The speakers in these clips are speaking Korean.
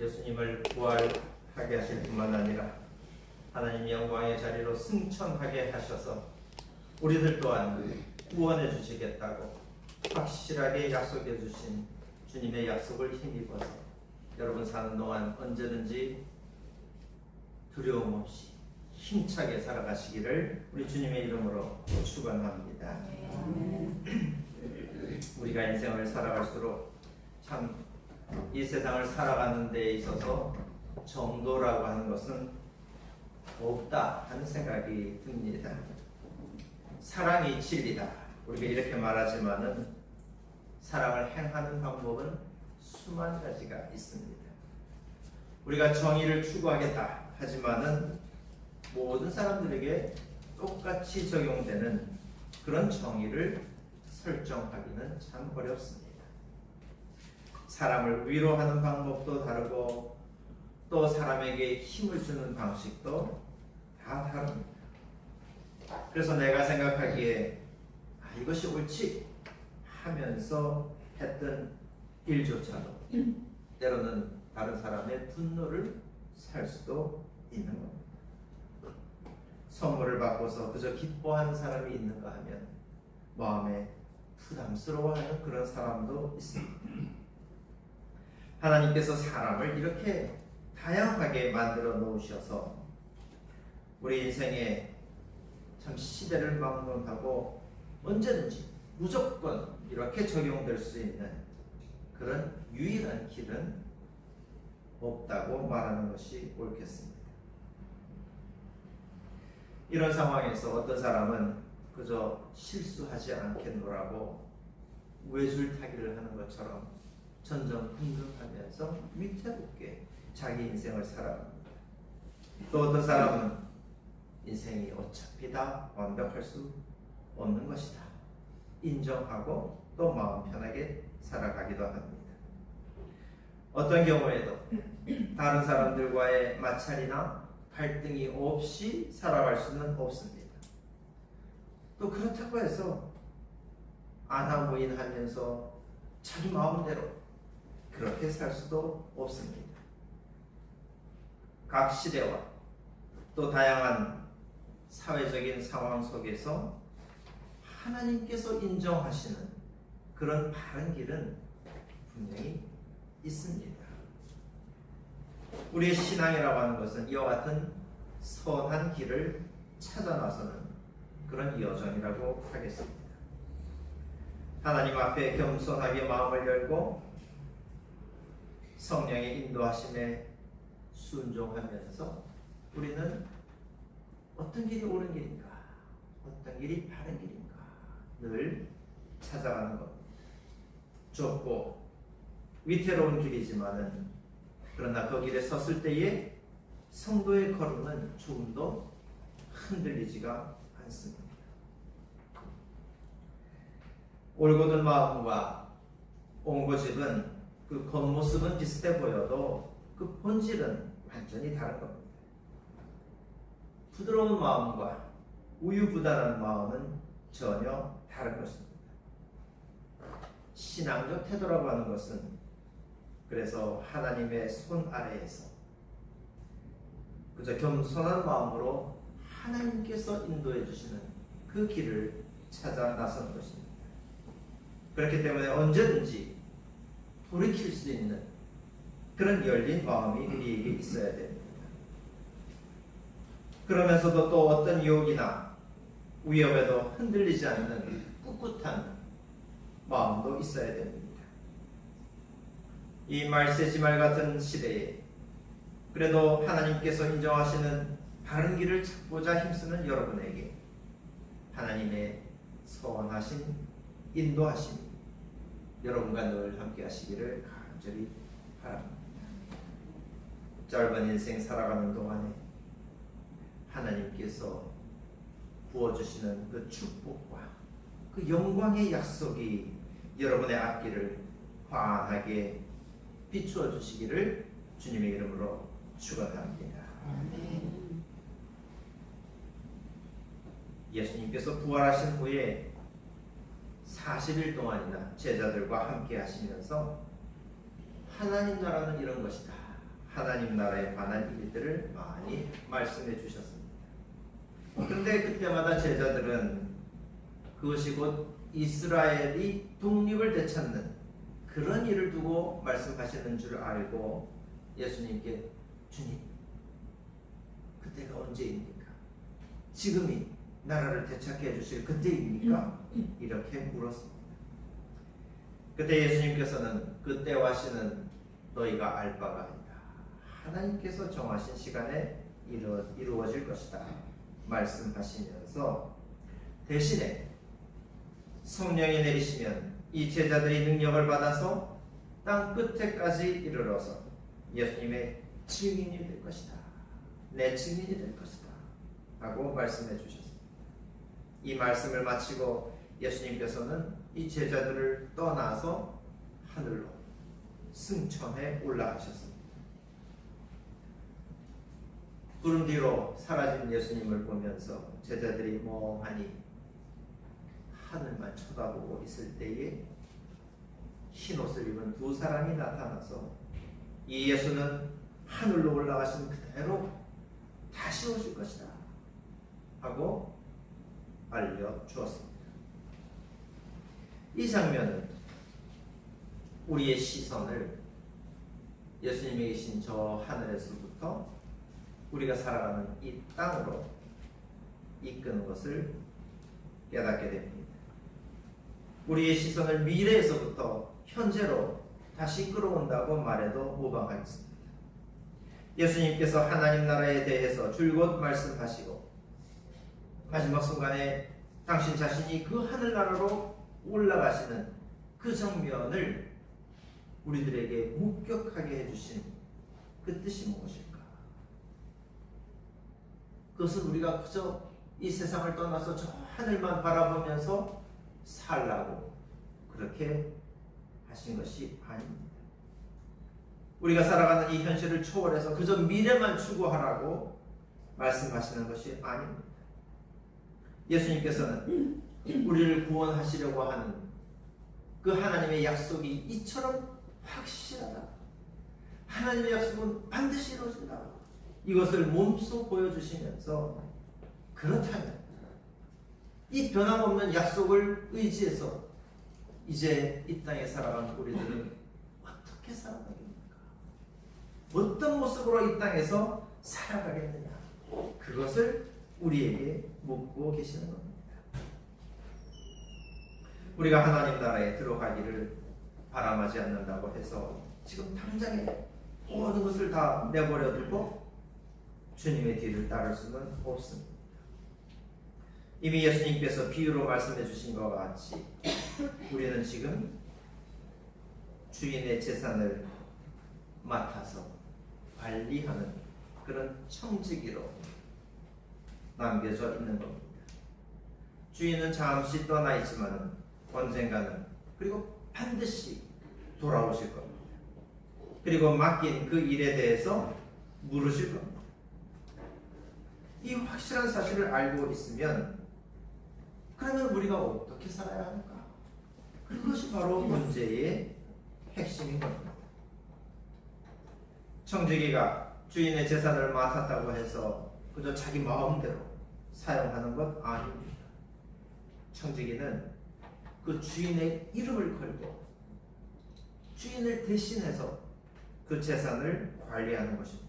예수님을 부활하게 하실 뿐만 아니라 하나님 영광의 자리로 승천하게 하셔서 우리들 또한 구원해 주시겠다고 확실하게 약속해 주신 주님의 약속을 힘입어서 여러분 사는 동안 언제든지 두려움 없이 힘차게 살아가시기를 우리 주님의 이름으로 축원합니다. 우리가 인생을 살아갈수록 참 이 세상을 살아가는 데 있어서 정도라고 하는 것은 없다 하는 생각이 듭니다. 사랑이 진리다. 우리가 이렇게 말하지만은 사랑을 행하는 방법은 수만 가지가 있습니다. 우리가 정의를 추구하겠다 하지만은 모든 사람들에게 똑같이 적용되는 그런 정의를 설정하기는 참 어렵습니다. 사람을 위로하는 방법도 다르고 또 사람에게 힘을 주는 방식도 다 다릅니다. 그래서 내가 생각하기에 이것이 옳지 하면서 했던 일조차도 때로는 다른 사람의 분노를 살 수도 있는 겁니다. 선물을 받고서 그저 기뻐하는 사람이 있는가 하면 마음에 부담스러워하는 그런 사람도 있습니다. 하나님께서 사람을 이렇게 다양하게 만들어 놓으셔서 우리 인생에 참 시대를 막론하고 언제든지 무조건 이렇게 적용될 수 있는 그런 유일한 길은 없다고 말하는 것이 옳겠습니다. 이런 상황에서 어떤 사람은 그저 실수하지 않겠노라고 외줄타기를 하는 것처럼 전전긍긍하면서 위태롭게 자기 인생을 살아갑니다. 또 어떤 사람은 인생이 어차피 다 완벽할 수 없는 것이다 인정하고 또 마음 편하게 살아가기도 합니다. 어떤 경우에도 다른 사람들과의 마찰이나 갈등이 없이 살아갈 수는 없습니다. 또 그렇다고 해서 안하무인하면서 자기 마음대로 그렇게 살 수도 없습니다. 각 시대와 또 다양한 사회적인 상황 속에서 하나님께서 인정하시는 그런 바른 길은 분명히 있습니다. 우리의 신앙이라고 하는 것은 이와 같은 선한 길을 찾아 나서는 그런 여정이라고 하겠습니다. 하나님 앞에 겸손하게 마음을 열고 성령의 인도하심에 순종하면서 우리는 어떤 길이 옳은 길인가, 어떤 길이 바른 길인가 늘 찾아가는 겁니다. 좁고 위태로운 길이지만은 그러나 그 길에 섰을 때에 성도의 걸음은 조금도 흔들리지가 않습니다. 올곧은 마음과 옹고집은 그 겉모습은 비슷해 보여도 그 본질은 완전히 다른 겁니다. 부드러운 마음과 우유부단한 마음은 전혀 다른 것입니다. 신앙적 태도라고 하는 것은 그래서 하나님의 손 아래에서 그저 겸손한 마음으로 하나님께서 인도해 주시는 그 길을 찾아 나서는 것입니다. 그렇기 때문에 언제든지 돌이킬 수 있는 그런 열린 마음이 우리에게 있어야 됩니다. 그러면서도 또 어떤 유혹이나 위협에도 흔들리지 않는 꿋꿋한 마음도 있어야 됩니다. 이 말세지말 같은 시대에 그래도 하나님께서 인정하시는 바른 길을 찾고자 힘쓰는 여러분에게 하나님의 선하신 인도하심이 여러분과 늘 함께 하시기를 간절히 바랍니다. 짧은 인생 살아가는 동안에 하나님께서 부어주시는 그 축복과 그 영광의 약속이 여러분의 앞길을 환하게 비추어 주시기를 주님의 이름으로 축원합니다. 예수님께서 부활하신 후에 40일 동안이나 제자들과 함께 하시면서 하나님 나라는 이런 것이다 하나님 나라에 관한 일들을 많이 말씀해 주셨습니다. 그런데 그때마다 제자들은 그것이 곧 이스라엘이 독립을 되찾는 그런 일을 두고 말씀하시는 줄 알고 예수님께 주님, 그때가 언제입니까? 지금이 나라를 되찾게 해주실 그때입니까? 이렇게 물었습니다. 그때 예수님께서는 그때와 시는 너희가 알 바가 아니다. 하나님께서 정하신 시간에 이루어질 것이다 말씀하시면서 대신에 성령이 내리시면 이 제자들이 능력을 받아서 땅 끝에까지 이르러서 예수님의 증인이 될 것이다. 내 증인이 될 것이다 하고 말씀해 주셨습니다. 이 말씀을 마치고 예수님께서는 이 제자들을 떠나서 하늘로 승천해 올라가셨습니다. 구름 뒤로 사라진 예수님을 보면서 제자들이 멍하니 하늘만 쳐다보고 있을 때에 흰옷을 입은 두 사람이 나타나서 이 예수는 하늘로 올라가신 그대로 다시 오실 것이다 하고 알려주었습니다. 이 장면은 우리의 시선을 예수님이 계신 저 하늘에서부터 우리가 살아가는 이 땅으로 이끄는 것을 깨닫게 됩니다. 우리의 시선을 미래에서부터 현재로 다시 끌어온다고 말해도 무방하겠습니다. 예수님께서 하나님 나라에 대해서 줄곧 말씀하시고 마지막 순간에 당신 자신이 그 하늘나라로 올라가시는 그 장면을 우리들에게 목격하게 해주신 그 뜻이 무엇일까? 그것은 우리가 그저 이 세상을 떠나서 저 하늘만 바라보면서 살라고 그렇게 하신 것이 아닙니다. 우리가 살아가는 이 현실을 초월해서 그저 미래만 추구하라고 말씀하시는 것이 아닙니다. 예수님께서는 우리를 구원하시려고 하는 그 하나님의 약속이 이처럼 확실하다. 하나님의 약속은 반드시 이루어진다. 이것을 몸소 보여주시면서 그렇다면 이 변함없는 약속을 의지해서 이제 이 땅에 살아가는 우리들은 어떻게 살아가겠습니까? 어떤 모습으로 이 땅에서 살아가겠느냐? 그것을 우리에게 묻고 계시는 겁니다. 우리가 하나님 나라에 들어가기를 바람하지 않는다고 해서 지금 당장에 모든 것을 다 내버려 두고 주님의 뒤를 따를 수는 없습니다. 이미 예수님께서 비유로 말씀해 주신 것과 같이 우리는 지금 주인의 재산을 맡아서 관리하는 그런 청지기로 남겨져 있는 겁니다. 주인은 잠시 떠나 있지만 언젠가는 그리고 반드시 돌아오실 겁니다. 그리고 맡긴 그 일에 대해서 물으실 겁니다. 이 확실한 사실을 알고 있으면 그러면 우리가 어떻게 살아야 할까? 그것이 바로 문제의 핵심인 겁니다. 청지기가 주인의 재산을 맡았다고 해서 그저 자기 마음대로 사용하는 것 아닙니다. 청지기는 그 주인의 이름을 걸고 주인을 대신해서 그 재산을 관리하는 것입니다.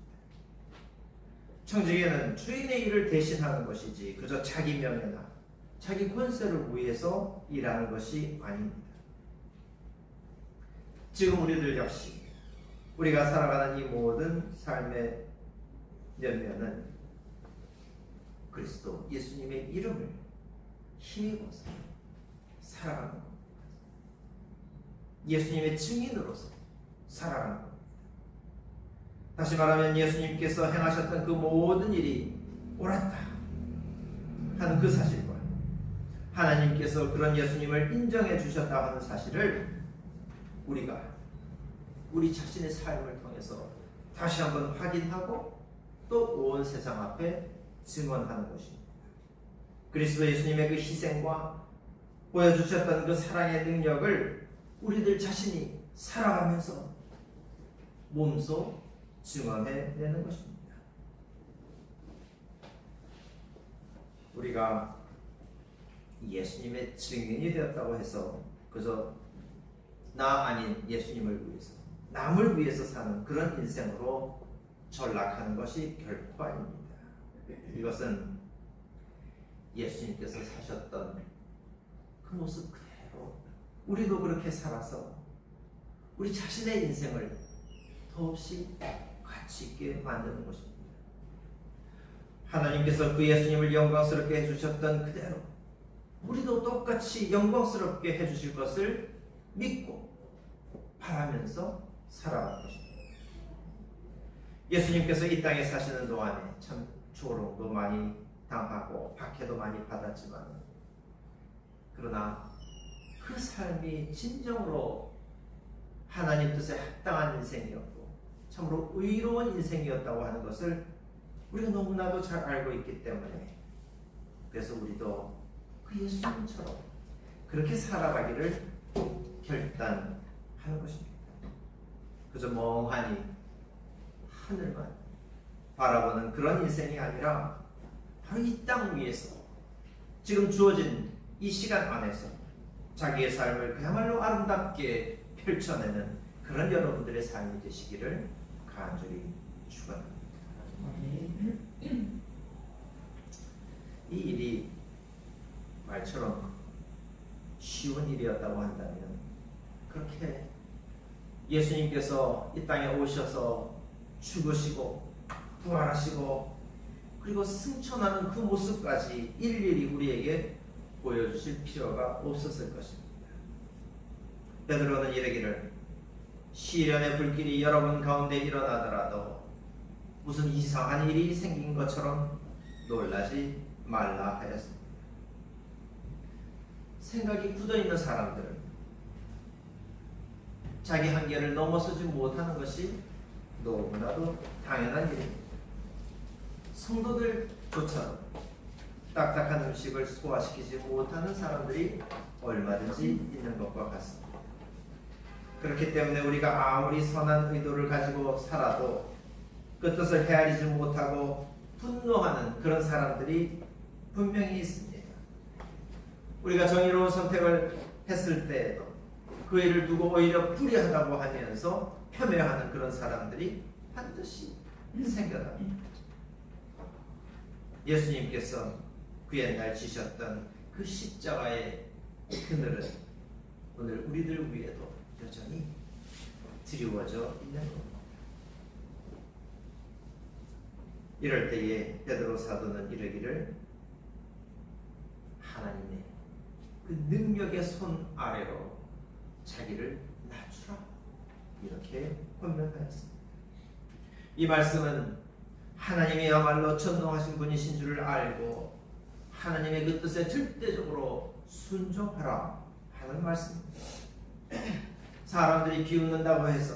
청지기는 주인의 일을 대신하는 것이지 그저 자기 명예나 자기 권세를 위해서 일하는 것이 아닙니다. 지금 우리들 역시 우리가 살아가는 이 모든 삶의 면면은 그리스도 예수님의 이름을 힘입어서 살아가는 겁니다. 예수님의 증인으로서 살아가는 겁니다. 다시 말하면 예수님께서 행하셨던 그 모든 일이 옳았다 하는 그 사실과 하나님께서 그런 예수님을 인정해 주셨다 하는 사실을 우리가 우리 자신의 삶을 통해서 다시 한번 확인하고 또 온 세상 앞에 증언하는 것입니다. 그리스도 예수님의 그 희생과 보여주셨던 그 사랑의 능력을 우리들 자신이 살아가면서 몸소 증언해내는 것입니다. 우리가 예수님의 증인이 되었다고 해서 그저 나 아닌 예수님을 위해서, 남을 위해서 사는 그런 인생으로 전락하는 것이 결코 아닙니다. 이것은 예수님께서 사셨던 그 모습 그대로 우리도 그렇게 살아서 우리 자신의 인생을 더없이 가치 있게 만드는 것입니다. 하나님께서 그 예수님을 영광스럽게 해주셨던 그대로 우리도 똑같이 영광스럽게 해주실 것을 믿고 바라면서 살아가는 것입니다. 예수님께서 이 땅에 사시는 동안에 참 조롱도 많이 당하고 박해도 많이 받았지만, 그러나 그 삶이 진정으로 하나님 뜻에 합당한 인생이었고 참으로 의로운 인생이었다고 하는 것을 우리가 너무나도 잘 알고 있기 때문에, 그래서 우리도 그 예수님처럼 그렇게 살아가기를 결단하는 것입니다. 그저 멍하니 하늘만 바라보는 그런 인생이 아니라 바로 이 땅 위에서 지금 주어진 이 시간 안에서 자기의 삶을 그야말로 아름답게 펼쳐내는 그런 여러분들의 삶이 되시기를 간절히 축원합니다. 이 일이 말처럼 쉬운 일이었다고 한다면, 그렇게 예수님께서 이 땅에 오셔서 죽으시고 부활하시고 그리고 승천하는 그 모습까지 일일이 우리에게 보여주실 필요가 없었을 것입니다. 베드로는 이르기를 시련의 불길이 여러분 가운데 일어나더라도 무슨 이상한 일이 생긴 것처럼 놀라지 말라 하였습니다. 생각이 굳어있는 사람들은 자기 한계를 넘어서지 못하는 것이 너무나도 당연한 일입니다. 성도들조차도 딱딱한 음식을 소화시키지 못하는 사람들이 얼마든지 있는 것과 같습니다. 그렇기 때문에 우리가 아무리 선한 의도를 가지고 살아도 그 뜻을 헤아리지 못하고 분노하는 그런 사람들이 분명히 있습니다. 우리가 정의로운 선택을 했을 때에도 그 일을 두고 오히려 불의하다고 하면서 폄훼하는 그런 사람들이 반드시 생겨납니다. 예수님께서 그 옛날 지셨던 그 십자가의 그늘은 오늘 우리들 위에도 여전히 드리워져 있는 겁니다. 이럴 때에 베드로 사도는 이르기를 하나님의 그 능력의 손 아래로 자기를 낮추라, 이렇게 권면하였습니다. 이 말씀은 하나님이야말로 전능하신 분이신 줄을 알고 하나님의 그 뜻에 절대적으로 순종하라 하는 말씀입니다. 사람들이 비웃는다고 해서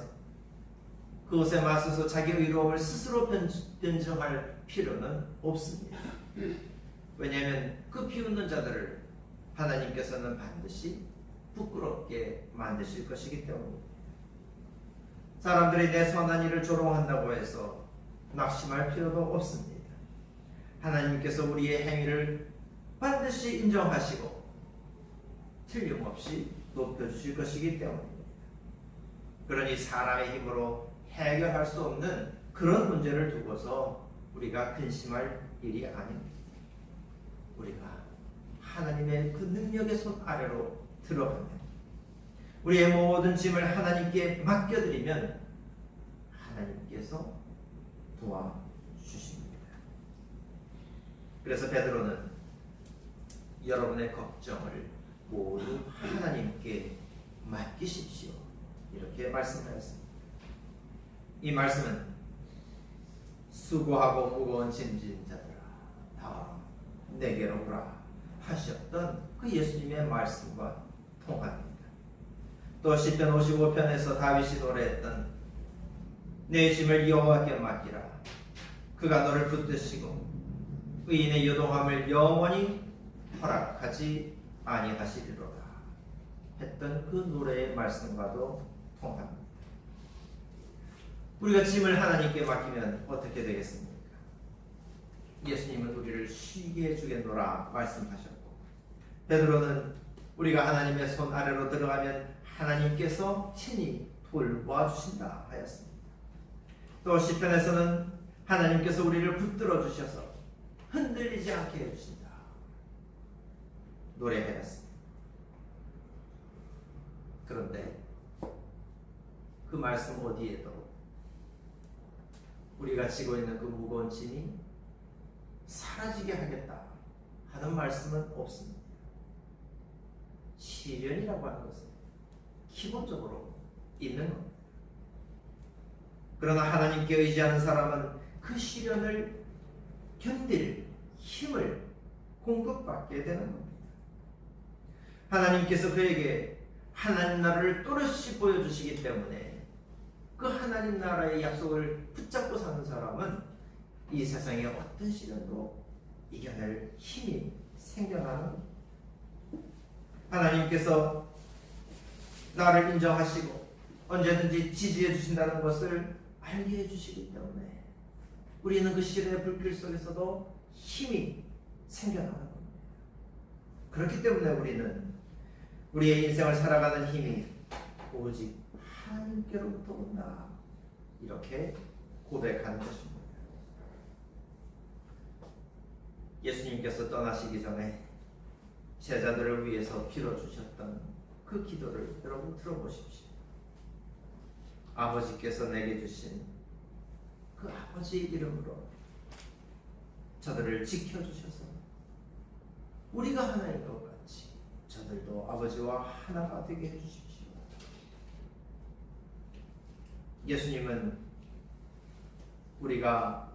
그것에 맞서서 자기 의로움을 스스로 변증할 필요는 없습니다. 왜냐하면 그 비웃는 자들을 하나님께서는 반드시 부끄럽게 만드실 것이기 때문입니다. 사람들이 내 선한 일을 조롱한다고 해서 낙심할 필요도 없습니다. 하나님께서 우리의 행위를 반드시 인정하시고 틀림없이 높여주실 것이기 때문입니다. 그러니 사람의 힘으로 해결할 수 없는 그런 문제를 두고서 우리가 근심할 일이 아닙니다. 우리가 하나님의 그 능력의 손 아래로 들어가면, 우리의 모든 짐을 하나님께 맡겨드리면 하나님께서 도와주십니다. 그래서 베드로는 여러분의 걱정을 모두 하나님께 맡기십시오, 이렇게 말씀하였습니다. 이 말씀은 수고하고 무거운 짐진 자들아 다 내게로 오라 하셨던 그 예수님의 말씀과 통합니다. 또 시편 55편에서 다윗이 노래했던 내 짐을 여호와께 맡기라 그가 너를 붙드시고 의인의 요동함을 영원히 허락하지 아니하시리로다 했던 그 노래의 말씀과도 통합니다. 우리가 짐을 하나님께 맡기면 어떻게 되겠습니까? 예수님은 우리를 쉬게 해주겠노라 말씀하셨고, 베드로는 우리가 하나님의 손 아래로 들어가면 하나님께서 친히 돌봐주신다 하였습니다. 또 시편에서는 하나님께서 우리를 붙들어 주셔서 흔들리지 않게 해주신다 노래하였습니다. 그런데 그 말씀 어디에도 우리가 지고 있는 그 무거운 짐이 사라지게 하겠다 하는 말씀은 없습니다. 시련이라고 하는 것은 기본적으로 있는 겁니다. 그러나 하나님께 의지하는 사람은 그 시련을 견딜 힘을 공급받게 되는 겁니다. 하나님께서 그에게 하나님 나라를 또렷이 보여주시기 때문에 그 하나님 나라의 약속을 붙잡고 사는 사람은 이 세상의 어떤 시련도 이겨낼 힘이 생겨나는 겁니다. 하나님께서 나를 인정하시고 언제든지 지지해 주신다는 것을 알게 해주시기 때문에 우리는 그 시련의 불길 속에서도 힘이 생겨나는 겁니다. 그렇기 때문에 우리는 우리의 인생을 살아가는 힘이 오직 하나님께로부터 온다, 이렇게 고백하는 것입니다. 예수님께서 떠나시기 전에 제자들을 위해서 빌어주셨던 그 기도를 여러분 들어보십시오. 아버지께서 내게 주신 그 아버지 이름으로 저들을 지켜주셔서 우리가 하나인 것 같이 저들도 아버지와 하나가 되게 해주십시오. 예수님은 우리가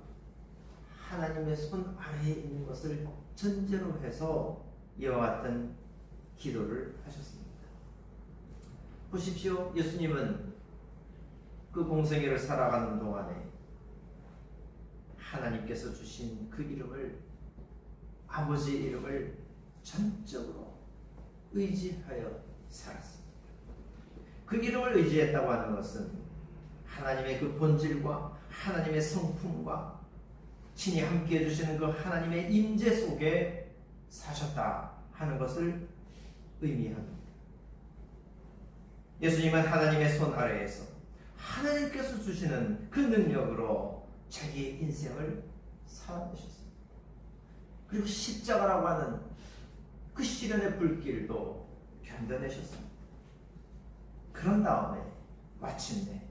하나님의 손 아래에 있는 것을 전제로 해서 이와 같은 기도를 하셨습니다. 보십시오. 예수님은 그 공생애를 살아가는 동안에 하나님께서 주신 그 이름을, 아버지의 이름을 전적으로 의지하여 살았습니다. 그 이름을 의지했다고 하는 것은 하나님의 그 본질과 하나님의 성품과 친히 함께 해주시는 그 하나님의 임재 속에 사셨다 하는 것을 의미합니다. 예수님은 하나님의 손 아래에서 하나님께서 주시는 그 능력으로 자기의 인생을 살아내셨습니다. 그리고 십자가라고 하는 그 시련의 불길도 견뎌내셨습니다. 그런 다음에 마침내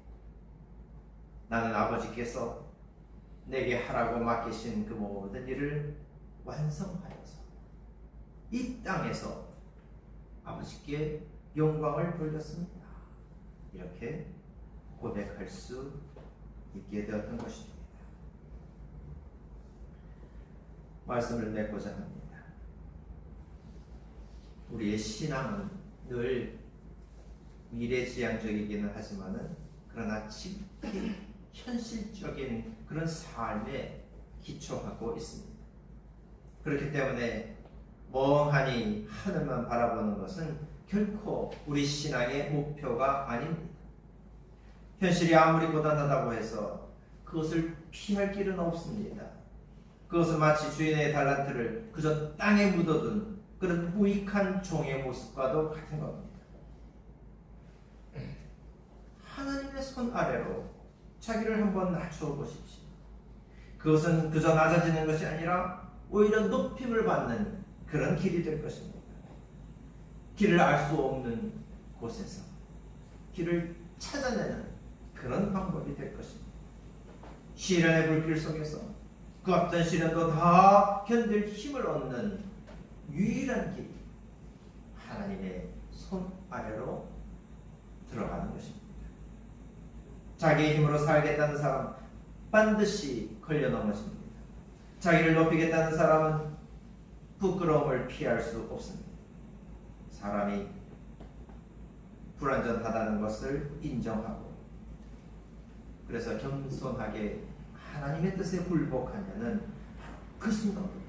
나는 아버지께서 내게 하라고 맡기신 그 모든 일을 완성하여서 이 땅에서 아버지께 영광을 돌렸습니다, 이렇게 고백할 수 있게 되었던 것입니다. 말씀을 맺고자 합니다. 우리의 신앙은 늘 미래지향적이기는 하지만은 그러나 깊이 현실적인 그런 삶에 기초하고 있습니다. 그렇기 때문에 멍하니 하늘만 바라보는 것은 결코 우리 신앙의 목표가 아닙니다. 현실이 아무리 고단하다고 해서 그것을 피할 길은 없습니다. 그것은 마치 주인의 달란트를 그저 땅에 묻어둔 그런 무익한 종의 모습과도 같은 겁니다. 하나님의 손 아래로 자기를 한번 낮추어 보십시오. 그것은 그저 낮아지는 것이 아니라 오히려 높임을 받는 그런 길이 될 것입니다. 길을 알 수 없는 곳에서 길을 찾아내는 그런 방법이 될 것입니다. 시련의 불길 속에서 그 어떤 시련도 다 견딜 힘을 얻는 유일한 길이 하나님의 손 아래로 들어가는 것입니다. 자기의 힘으로 살겠다는 사람 반드시 걸려 넘어집니다. 자기를 높이겠다는 사람은 부끄러움을 피할 수 없습니다. 사람이 불완전하다는 것을 인정하고 그래서 겸손하게 하나님의 뜻에 굴복하면은 그 순간부터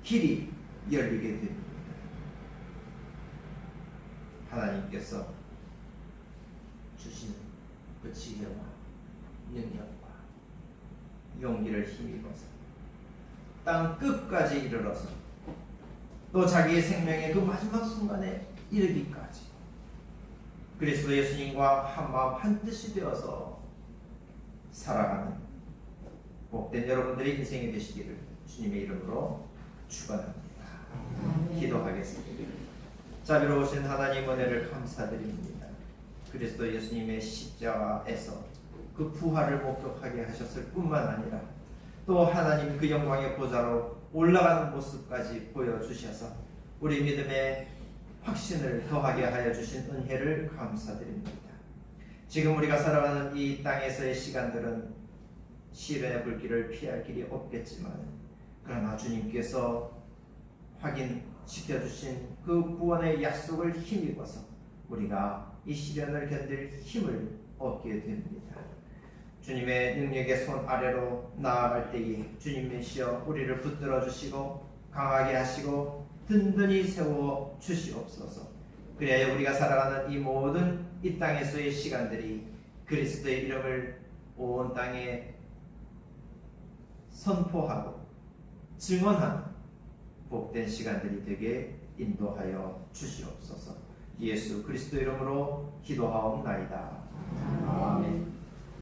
길이 열리게 됩니다. 하나님께서 주시는 그 지혜와 능력과 용기를 힘입어서 땅 끝까지 이르러서 또 자기의 생명의 그 마지막 순간에 이르기까지 그리스도 예수님과 한마음 한뜻이 되어서 살아가는 복된 여러분들의 인생이 되시기를 주님의 이름으로 축원합니다. 기도하겠습니다. 자비로우신 하나님 은혜를 감사드립니다. 그리스도 예수님의 십자가에서 그 부활을 목격하게 하셨을 뿐만 아니라 또 하나님 그 영광의 보좌로 올라가는 모습까지 보여주셔서 우리 믿음의 확신을 더하게 하여 주신 은혜를 감사드립니다. 지금 우리가 살아가는 이 땅에서의 시간들은 시련의 불길을 피할 길이 없겠지만 그러나 주님께서 확인시켜주신 그 구원의 약속을 힘입어서 우리가 이 시련을 견딜 힘을 얻게 됩니다. 주님의 능력의 손 아래로 나아갈 때에 주님이시여 우리를 붙들어 주시고 강하게 하시고 든든히 세워 주시옵소서. 그래야 우리가 살아가는 이 모든 이 땅에서의 시간들이 그리스도의 이름을 온 땅에 선포하고 증언하는 복된 시간들이 되게 인도하여 주시옵소서. 예수 그리스도 이름으로 기도하옵나이다. 아멘.